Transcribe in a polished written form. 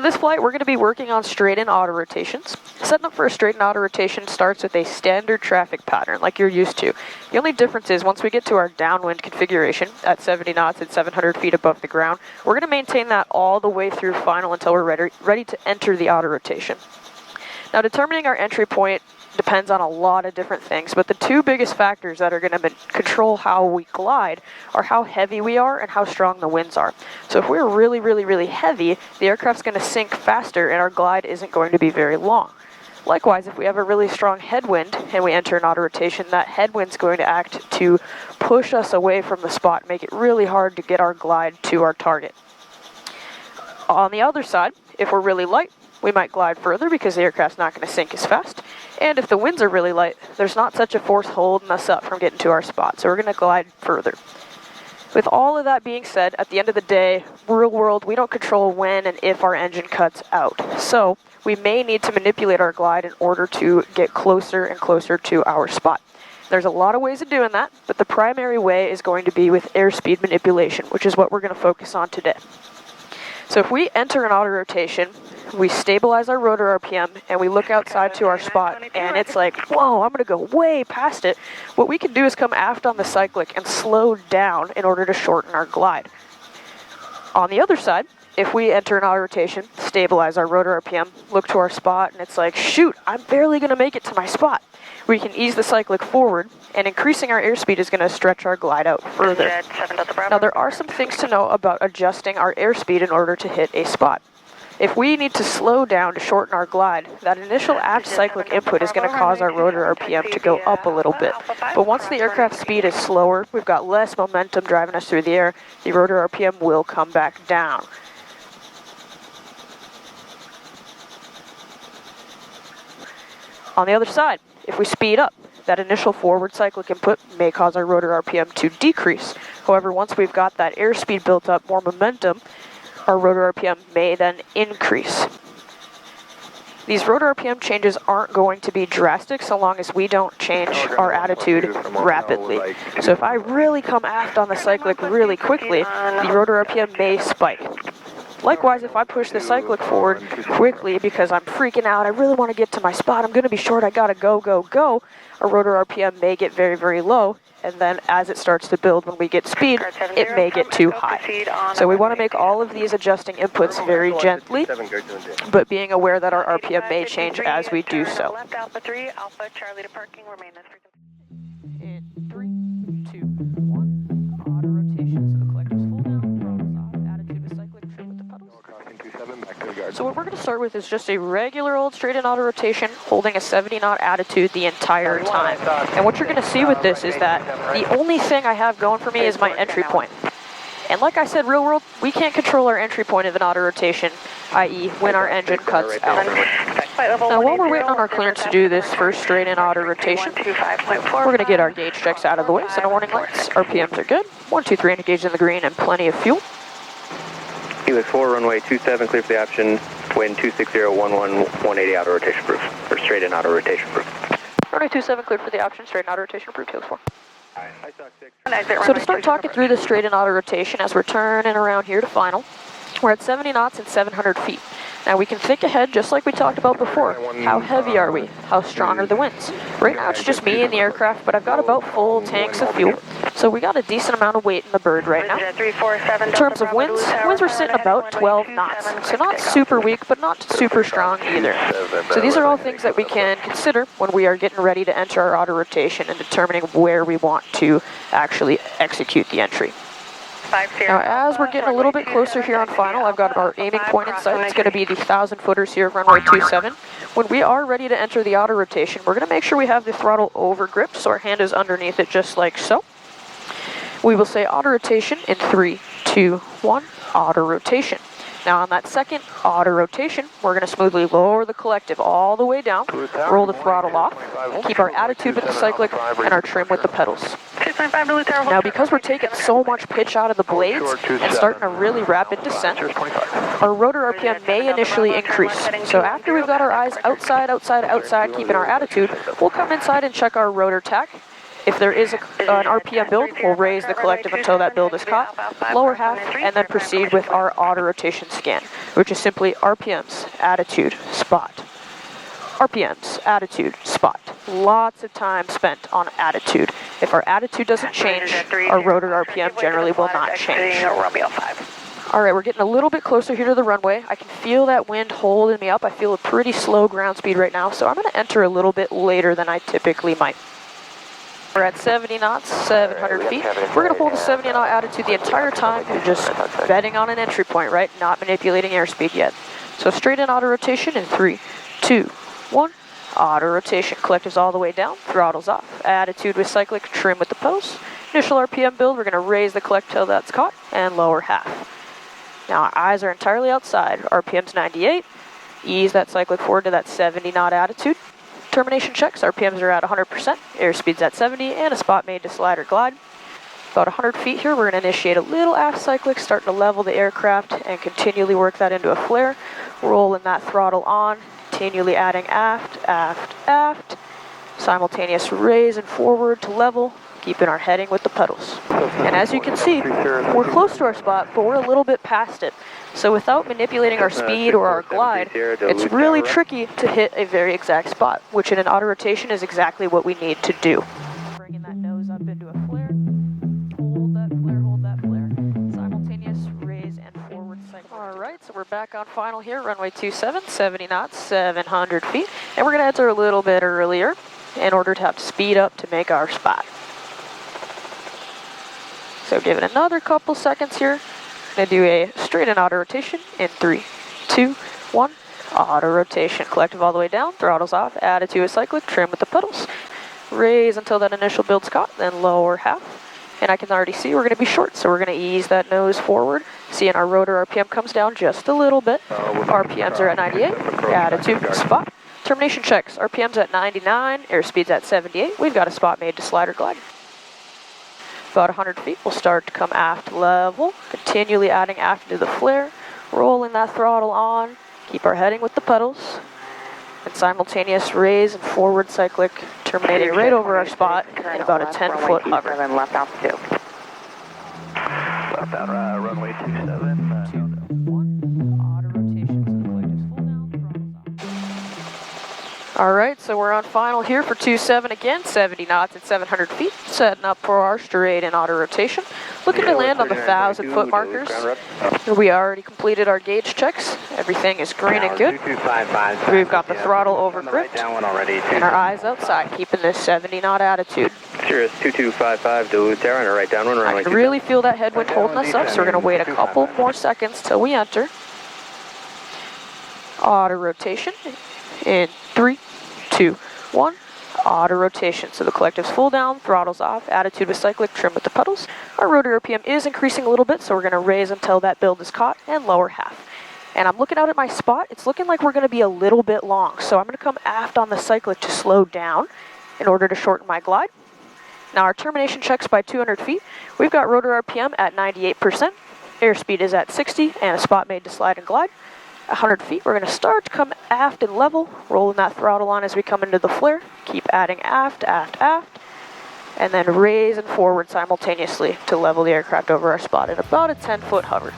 this flight, we're going to be working on straight-in auto rotations. Setting up for a straight-in auto rotation starts with a standard traffic pattern like you're used to. The only difference is once we get to our downwind configuration at 70 knots and 700 feet above the ground, we're going to maintain that all the way through final until we're ready to enter the auto rotation. Now, determining our entry point depends on a lot of different things, but the two biggest factors that are going to control how we glide are how heavy we are and how strong the winds are. So if we're really, really, really heavy, the aircraft's going to sink faster and our glide isn't going to be very long. Likewise, if we have a really strong headwind and we enter an auto rotation, that headwind's going to act to push us away from the spot, make it really hard to get our glide to our target. On the other side, if we're really light, we might glide further because the aircraft's not going to sink as fast. And if the winds are really light, there's not such a force holding us up from getting to our spot, so we're going to glide further. With all of that being said, at the end of the day, real world, we don't control when and if our engine cuts out. So we may need to manipulate our glide in order to get closer and closer to our spot. There's a lot of ways of doing that, but the primary way is going to be with airspeed manipulation, which is what we're going to focus on today. So if we enter an auto rotation, we stabilize our rotor RPM, and we look outside to our spot, and it's like, whoa, I'm going to go way past it. What we can do is come aft on the cyclic and slow down in order to shorten our glide. On the other side, if we enter an auto rotation, stabilize our rotor RPM, look to our spot, and it's like, shoot, I'm barely going to make it to my spot. We can ease the cyclic forward, and increasing our airspeed is going to stretch our glide out further. Now, there are some things to know about adjusting our airspeed in order to hit a spot. If we need to slow down to shorten our glide, that initial aft cyclic input is going to cause our rotor RPM to go up a little bit. But once the aircraft speed is slower, we've got less momentum driving us through the air, the rotor RPM will come back down. On the other side, if we speed up, that initial forward cyclic input may cause our rotor RPM to decrease. However, once we've got that airspeed built up, more momentum, our rotor RPM may then increase. These rotor RPM changes aren't going to be drastic so long as we don't change our attitude rapidly. So if I really come aft on the cyclic really quickly, the rotor RPM may spike. Likewise, if I push the cyclic forward quickly because I'm freaking out, I really want to get to my spot, I'm going to be short, I gotta go, our rotor RPM may get very, very low, and then as it starts to build when we get speed, it may get too high. So we want to make all of these adjusting inputs very gently, but being aware that our RPM may change as we do so. In 3, 2, 1, auto rotation. So the collector's full down, throttle's off, attitude with cyclic, trim with the pedals. So what we're going to start with is just a regular old straight-in auto rotation, holding a 70-knot attitude the entire time. And what you're going to see with this is that the only thing I have going for me is my entry point. And like I said, real world, we can't control our entry point of an auto rotation, i.e. when our engine cuts out. Now while we're waiting on our clearance to do this first straight-in auto rotation, we're going to get our gauge checks out of the way. Center warning lights, RPMs are good, 123 engaged in the green and plenty of fuel. Helix 4, runway 27, clear for the option, wind 260, 11, 180 auto rotation proof, or straight in auto rotation proof. Runway 27, clear for the option, straight in auto rotation proof, Helix 4. So to start talking through the straight in auto rotation as we're turning around here to final, we're at 70 knots and 700 feet. Now we can think ahead just like we talked about before. How heavy are we? How strong are the winds? Right now it's just me in the aircraft, but I've got about full tanks of fuel. So we got a decent amount of weight in the bird right now. In terms of winds are sitting about 12 knots. So not super weak, but not super strong either. So these are all things that we can consider when we are getting ready to enter our auto rotation and determining where we want to actually execute the entry. Now, as we're getting a little bit closer here on final, I've got our aiming point in sight. It's going to be the 1,000 footers here, runway 27. When we are ready to enter the auto rotation, we're going to make sure we have the throttle over gripped, so our hand is underneath it just like so. We will say auto rotation in 3, 2, 1, auto rotation. Now on that second auto rotation, we're going to smoothly lower the collective all the way down, roll the throttle off, keep our attitude with the cyclic, and our trim with the pedals. Now because we're taking so much pitch out of the blades and starting a really rapid descent, our rotor RPM may initially increase. So after we've got our eyes outside, keeping our attitude, we'll come inside and check our rotor tach. If there is an RPM build, we'll raise the collective until that build is caught, lower half, and then proceed with our auto rotation scan, which is simply RPMs, attitude, spot. RPMs, attitude, spot. Lots of time spent on attitude. If our attitude doesn't change, our rotor RPM generally will not change. Alright, we're getting a little bit closer here to the runway. I can feel that wind holding me up. I feel a pretty slow ground speed right now, so I'm going to enter a little bit later than I typically might. We're at 70 knots, 700 feet. We're going to hold a 70 knot attitude the entire time and just betting on an entry point, right? Not manipulating airspeed yet. So straight in auto rotation in 3, 2, 1. Auto rotation. Collectives all the way down, throttles off. Attitude with cyclic, trim with the post. Initial RPM build, we're going to raise the collective till that's caught and lower half. Now our eyes are entirely outside. RPM's 98. Ease that cyclic forward to that 70 knot attitude. Termination checks, RPMs are at 100%, airspeed's at 70, and a spot made to slide or glide. About 100 feet here, we're going to initiate a little aft cyclic, starting to level the aircraft and continually work that into a flare. Rolling that throttle on, continually adding aft, aft, aft. Simultaneous raise and forward to level, keeping our heading with the pedals. And as you can see, we're close to our spot, but we're a little bit past it. So without manipulating our speed or our glide, it's really tricky to hit a very exact spot, which in an auto rotation is exactly what we need to do. Bringing that nose up into a flare, hold that flare, simultaneous raise and forward cycle. Alright, so we're back on final here, runway 27, 70 knots, 700 feet, and we're going to enter a little bit earlier in order to have to speed up to make our spot. So give it another couple seconds here. Going to do a straight in auto rotation in 3, 2, 1. Auto rotation. Collective all the way down, throttles off, attitude is cyclic, trim with the pedals. Raise until that initial build's caught, then lower half. And I can already see we're going to be short, so we're going to ease that nose forward. Seeing our rotor RPM comes down just a little bit. RPMs are at 98, attitude, spot. Termination checks, RPMs at 99, airspeed's at 78. We've got a spot made to slide or glide. About 100 feet, we'll start to come aft level, continually adding aft into the flare, rolling that throttle on, keep our heading with the pedals, and simultaneous raise and forward cyclic, terminating right over our spot in about a 10-foot hover. Left altitude. Left out, runway 27. Alright, so we're on final here for 2-7 again, 70 knots at 700 feet, setting up for our straight in auto rotation. Looking to land on the 1,000-foot markers. We already completed our gauge checks. Everything is green and good. We've got the throttle over gripped, and our eyes outside, keeping this 70 knot attitude. Cirrus 2255, Duluth Tower, and a right downwind runway. I can really feel that headwind holding us up, so we're going to wait a couple more seconds till we enter. Auto rotation in 3, 2, 1. Auto rotation. So the collective's full down, throttles off, attitude with cyclic, trim with the pedals. Our rotor RPM is increasing a little bit, so we're going to raise until that build is caught and lower half. And I'm looking out at my spot. It's looking like we're going to be a little bit long, so I'm going to come aft on the cyclic to slow down in order to shorten my glide. Now our termination checks by 200 feet. We've got rotor RPM at 98%, airspeed is at 60, and a spot made to slide and glide. 100 feet, we're going to start to come aft and level, rolling that throttle on as we come into the flare. Keep adding aft, aft, aft, and then raise and forward simultaneously to level the aircraft over our spot at about a 10-foot hover.